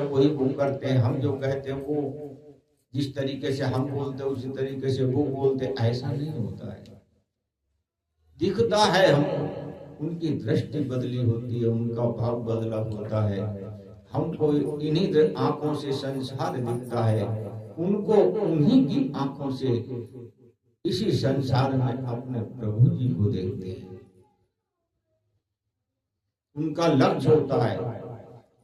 वही वो करते हैं, हम जो कहते हैं वो जिस तरीके से हम बोलते हैं उसी तरीके से वो बोलते, ऐसा नहीं होता है। दिखता है हमको, उनकी दृष्टि बदली होती है, उनका भाव बदला होता है। हमको इन्हीं आंखों से संसार दिखता है, उनको उन्हीं की आंखों से इसी संसार में अपने प्रभु जी को देखते हैं। उनका लक्ष्य होता है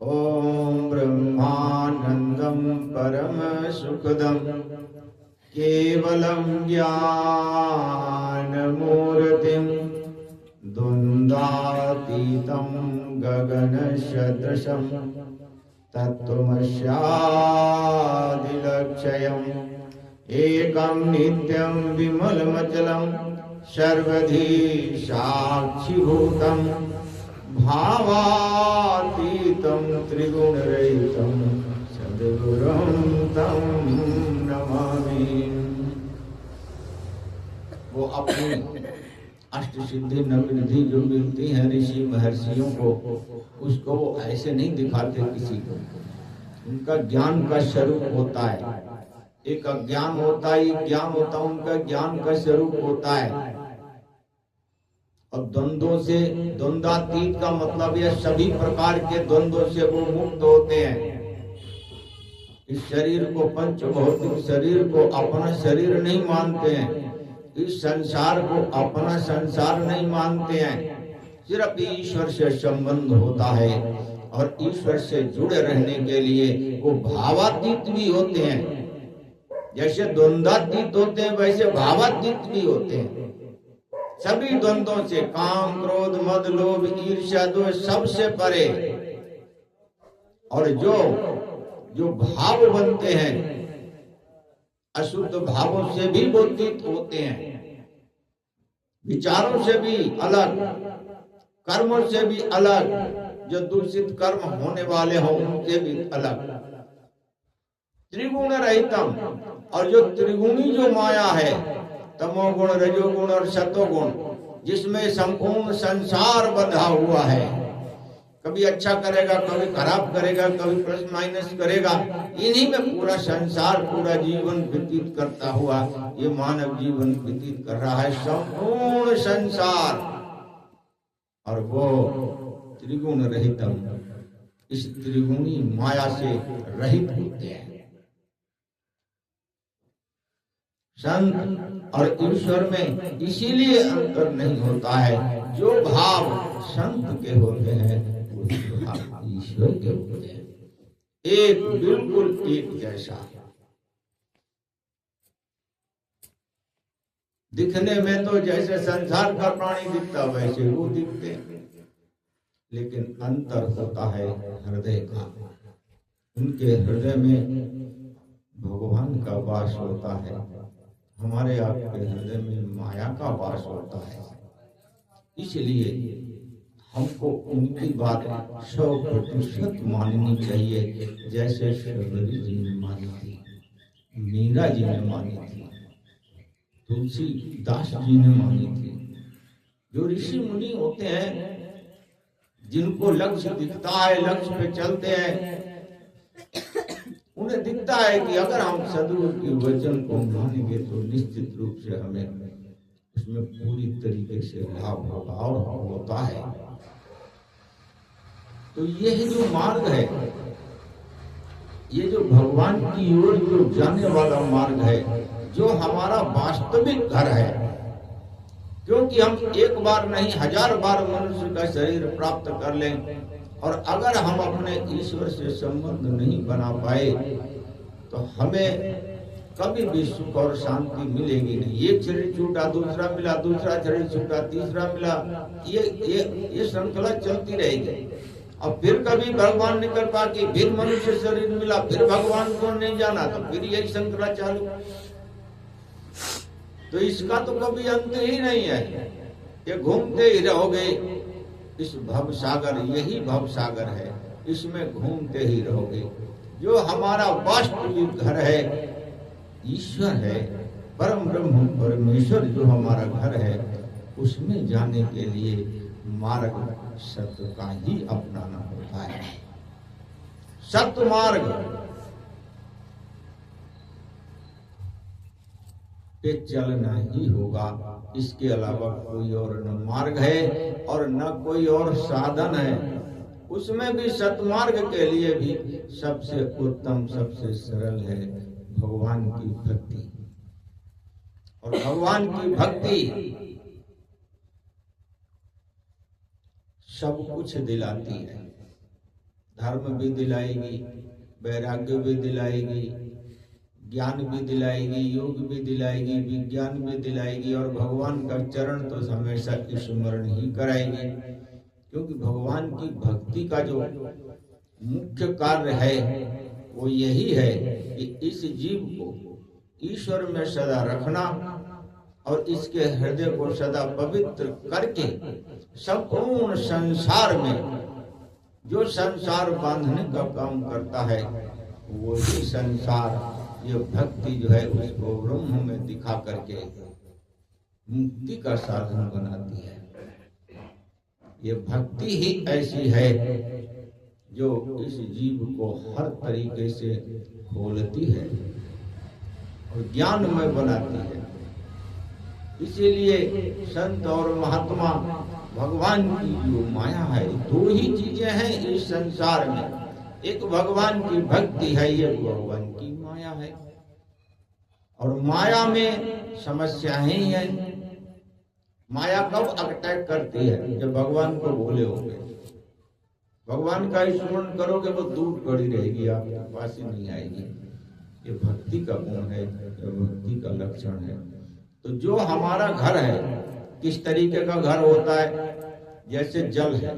ओम ब्रह्मानंदम परम सुखदम केवलम ज्ञान मूर्तिम द्वंद्वातीतं गगन सदृशं तत्त्वमस्यादिलक्ष्यम् एकं नित्यं विमलमचलं सर्वधी साक्षिभूतं भावातीतं त्रिगुणरहितं सद्गुरुं तं नमामि। वो अपनी अष्ट सिद्धि नवनिधि जो मिलती है ऋषि महर्षियों को, उसको वो ऐसे नहीं दिखाते किसी को। उनका ज्ञान का स्वरूप होता है, एक अज्ञान होता है, एक ज्ञान होता है, उनका ज्ञान का स्वरूप होता है। और द्वंद्वों से, द्वंद्वातीत का मतलब यह सभी प्रकार के द्वंद्वों से वो मुक्त होते हैं। इस शरीर को, पंच भौतिक शरीर को अपना शरीर नहीं मानते हैं, इस संसार को अपना संसार नहीं मानते हैं। सिर्फ ईश्वर से संबंध होता है और ईश्वर से जुड़े रहने के लिए वो भावातीत भी होते हैं। जैसे द्वंद्वातीत होते हैं वैसे भावातीत भी होते हैं। सभी द्वंद्वों से, काम क्रोध मद लोभ ईर्ष्या द्वेष सबसे परे। और जो भाव बनते हैं अशुद्ध भावों से भी बोधित होते हैं, विचारों से भी अलग, कर्मों से भी अलग, जो दूषित कर्म होने वाले हों उनसे भी अलग। त्रिगुण रहितम, और जो त्रिगुणी जो माया है, तमोगुण रजोगुण और सतोगुण, जिसमें संपूर्ण संसार बंधा हुआ है, कभी अच्छा करेगा कभी खराब करेगा, कभी प्लस माइनस करेगा, इन्हीं में पूरा संसार, पूरा जीवन व्यतीत करता हुआ ये मानव जीवन व्यतीत कर रहा है, संपूर्ण संसार। और वो त्रिगुण रहितम, इस त्रिगुणी माया से रहित होते हैं। संत और ईश्वर में इसीलिए अंतर नहीं होता है। जो भाव संत के होते हैं ईश्वर के होते हैं, एक बिल्कुल एक जैसा। दिखने में तो जैसे संसार का प्राणी दिखता वैसे वो दिखते हैं, लेकिन अंतर होता है हृदय का। उनके हृदय में भगवान का वास होता है, हमारे आपके हृदय में माया का वास होता है। इसलिए हमको उनकी बात 100% माननी चाहिए, जैसे शबरी जी ने मानी थी, मीरा जी ने मानी थी, तुलसीदास जी ने मानी थी। जो ऋषि मुनि होते हैं, जिनको लक्ष्य दिखता है, लक्ष्य पे चलते हैं, उन्हें दिखता है कि अगर हम सदगुरु के वचन को मानेंगे तो निश्चित रूप से हमें उसमें पूरी तरीके से लाभ होगा और होता है। तो ये जो मार्ग है, ये जो भगवान की ओर जो जाने वाला मार्ग है, जो हमारा वास्तविक घर है, क्योंकि हम एक बार नहीं 1000 बार मनुष्य का शरीर प्राप्त कर लें, और अगर हम अपने ईश्वर से संबंध नहीं बना पाए तो हमें कभी भी सुख और शांति मिलेगी नहीं। एक शरीर छूटा, दूसरा मिला, दूसरा शरीर छूटा, तीसरा मिला, ये श्रृंखला चलती रहेगी। और फिर कभी भगवान ने कृपा की, फिर मनुष्य शरीर मिला, फिर भगवान को नहीं जाना, तो फिर यही श्रृंखला चालू। तो इसका तो कभी अंत ही नहीं है, ये घूमते ही रहोगे। इस भव सागर, यही भव सागर है, इसमें घूमते ही रहोगे। जो हमारा वास्तविक घर है ईश्वर है, परम ब्रह्म परमेश्वर जो हमारा घर है, उसमें जाने के लिए मार्ग सत्य का ही अपनाना होता है। सत्मार्ग पे चलना ही होगा। इसके अलावा कोई और न मार्ग है और न कोई और साधन है। उसमें भी सत्मार्ग के लिए भी सबसे उत्तम, सबसे सरल है भगवान की भक्ति। और भगवान की भक्ति सब कुछ दिलाती है। धर्म भी दिलाएगी, वैराग्य भी दिलाएगी, ज्ञान भी दिलाएगी, योग भी दिलाएगी, विज्ञान भी दिलाएगी, और भगवान का चरण तो हमेशा स्मरण ही कराएगी। क्योंकि भगवान की भक्ति का जो मुख्य कार्य है वो यही है कि इस जीव को ईश्वर में सदा रखना और इसके हृदय को सदा पवित्र करके संपूर्ण संसार में जो संसार बांधने का काम करता है वो ही संसार, ये भक्ति जो है उसको ब्रह्म में दिखा करके मुक्ति का साधन बनाती है। ये भक्ति ही ऐसी है जो इस जीव को हर तरीके से खोलती है और ज्ञानमय बनाती है। इसीलिए संत और महात्मा भगवान की जो माया है, दो ही चीजें हैं इस संसार में, एक भगवान की भक्ति है, एक भगवान की माया है। और माया में समस्या ही है। माया कब अटैक करती है? जब भगवान को भूले होगे, भगवान का स्मरण करोगे वो दूर खड़ी रहेगी, आपके पास ही नहीं आएगी। ये भक्ति का गुण है, ये भक्ति का लक्षण है। तो जो हमारा घर है, किस तरीके का घर होता है? जैसे जल है,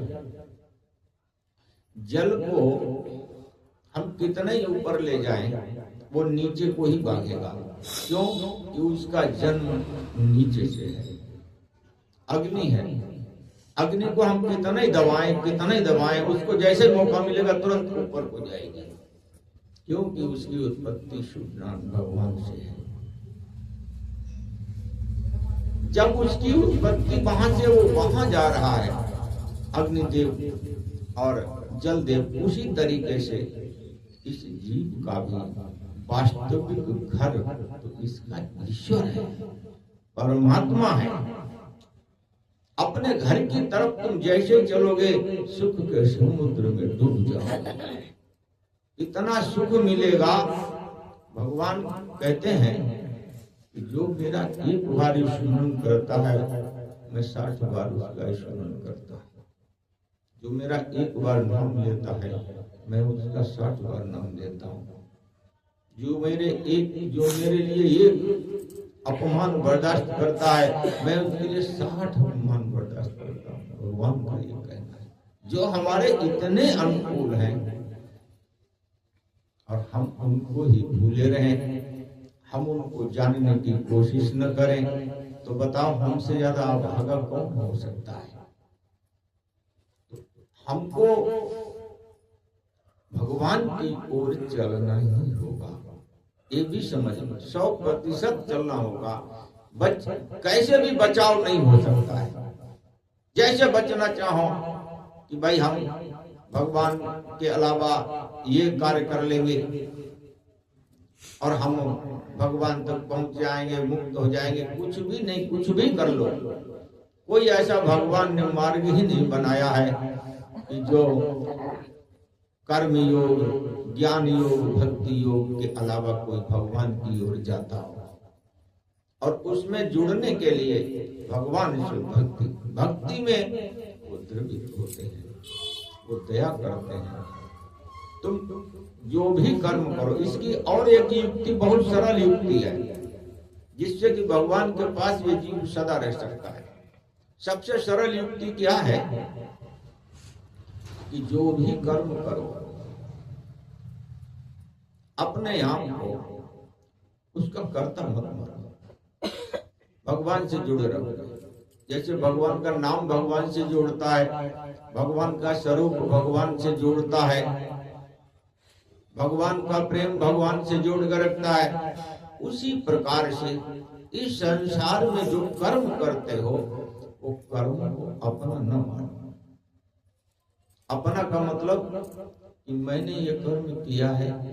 जल को हम कितने ही ऊपर ले जाएं वो नीचे को ही भागेगा। क्यों? कि उसका जन्म नीचे से है। अग्नि है, अग्नि को हम कितना ही दबाएं उसको जैसे मौका मिलेगा तुरंत ऊपर को जाएगी। क्योंकि उसकी उत्पत्ति शुद्ध भगवान से है। जब उसकी उत्पत्ति वहां से वो वहां जा रहा है, अग्निदेव और जलदेव, उसी तरीके से इस जीव का भी वास्तविक घर तो इसका ईश्वर है, परमात्मा है। अपने घर की तरफ तुम जैसे चलोगे सुख के समुद्र में डूब जाओगे। इतना सुख मिलेगा। भगवान कहते हैं कि जो मेरा एक बार स्मरण करता है मैं 60 बार उसका स्मरण करता हूँ। जो मेरा एक बार नाम लेता है मैं उसका 60 बार नाम लेता हूँ। जो मेरे लिए एक अपमान बर्दाश्त करता है मैं उसके लिए 60 अपमान बर्दाश्त करता हूँ। भगवान का ये कहना है। जो हमारे इतने अनुकूल हैं और हम उनको ही भूले रहें, हम उनको जानने की कोशिश न करें, तो बताओ हमसे ज्यादा अभागा कौन हो सकता है? हमको भगवान की ओर चलना ही होगा। ये भी समझ लो, 100% चलना होगा। कैसे भी बचाव नहीं हो सकता है। जैसे बचना चाहो कि भाई हम भगवान के अलावा ये कार्य कर लेंगे और हम भगवान तक पहुंच जाएंगे, मुक्त हो जाएंगे, कुछ भी नहीं। कुछ भी कर लो, कोई ऐसा भगवान ने मार्ग ही नहीं बनाया है कि जो कर्म योग, ज्ञान योग, भक्ति योग के अलावा कोई भगवान की ओर जाता हो। और उसमें जुड़ने के लिए भगवान से भक्ति में वो द्रवित होते हैं, वो दया करते हैं। तुम जो भी कर्म करो, इसकी और एक युक्ति, बहुत सरल युक्ति है जिससे कि भगवान के पास ये जीव सदा रह सकता है। सबसे सरल युक्ति क्या है कि जो भी कर्म करो अपने आप को उसका कर्ता मत मानो, भगवान से जुड़े रहो। जैसे भगवान का नाम भगवान से जोड़ता है, भगवान का स्वरूप भगवान से जोड़ता है, भगवान का प्रेम भगवान से जोड़ कर रखता है, उसी प्रकार से इस संसार में जो कर्म करते हो वो कर्म को अपना न मानो। अपना का मतलब कि मैंने ये कर्म किया है,